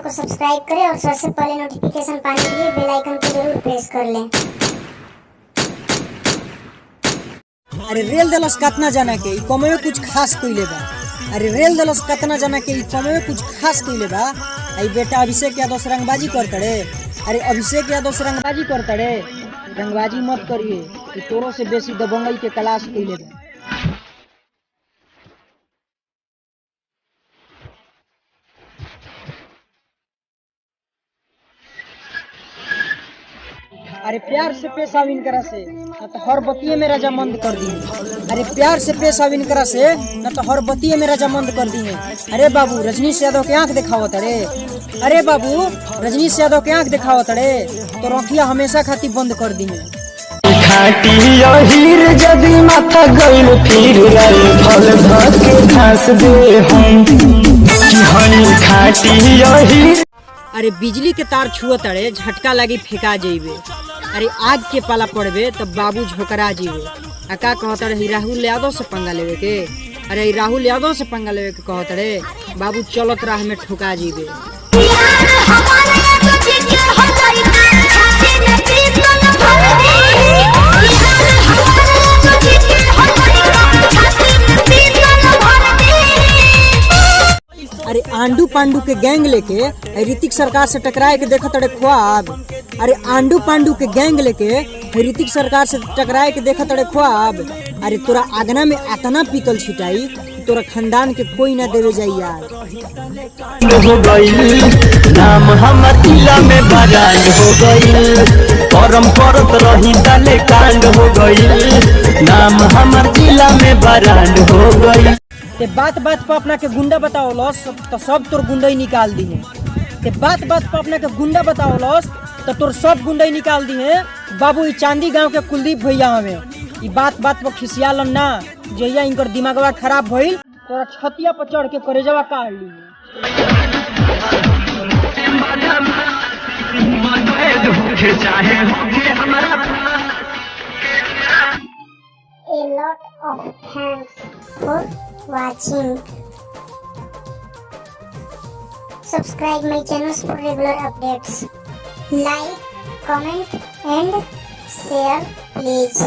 को सब्सक्राइब करें और सबसे पहले नोटिफिकेशन पाने के लिए बेल आइकन को जरूर प्रेस कर लें। अरे रेल दलस कतना जाना के कमे में कुछ खास कइले बा। अरे रेल दलस कतना जाना के कमे में कुछ खास कइले बा। आई बेटा अभिषेक यादव से रंगबाजी करतड़े। अरे अभिषेक यादव से रंगबाजी करतड़े, रंगबाजी मत करिए, तोरो से बेसी दबंगई के क्लास कइले बा। अरे प्यार से पेश आविन करा से न तो हर बतिये में रजामंद कर दी। अरे प्यार से पेश आविन करा से न तो हर बतिये में रजामंद कर दी है। अरे बाबू रजनीश यादव के आंख दिखावत अरे। अरे बाबू रजनीश यादव के आंख दिखावत अरे, तो रखिया हमेशा खातिर बंद कर दी है। जदी माथा गइल फिर भल धके घास दे हम कि हनी खाटी यही। अरे बिजली के तार छुअ तड़े झटका लगी फेंका जेबे। अरे आग के पाला पड़बे तब बाबू झोकरा जीवे। का कहत रहे राहुल यादव से पंगा लेवे के। अरे राहुल यादव से पंगा लेवे के कहत रहे बाबू चलत राह में ठुका जीवे। अरे आंडू पांडू के गैंग लेके ऋतिक सरकार से टकराए के देखत अड़े ख्वाब। अरे आंडू पांडू के गैंग लेके ऋतिक सरकार से टकराए के देखत अड़े ख्वाब। अरे तोरा आगना में अतना पीतल छिटाई तोरा खानदान के कोई ना देवे जाई यार। हो गई नाम हमर जिला में बरांड हो गई, परम परत रही तले कांड हो गई, नाम हमर जिला में बरांड हो गई। ते बात बात पर अपना के गुंडा बताओ लॉस तो सब तोर गुंडई निकाल दी है। ते बात बात पर अपना के गुंडा बताओ लॉस तो तोर सब गुंडई निकाल दी है। बाबू ई चांदी गांव के कुलदीप भैया हमें ई बात बात पर खिसियालन ना, जहिया इनकर दिमागवा खराब भइल तोरा छतिया पर चढ़ के करेजवा काट ली। A lot of thanks for watching. Subscribe my channels for regular updates. Like, comment and share please.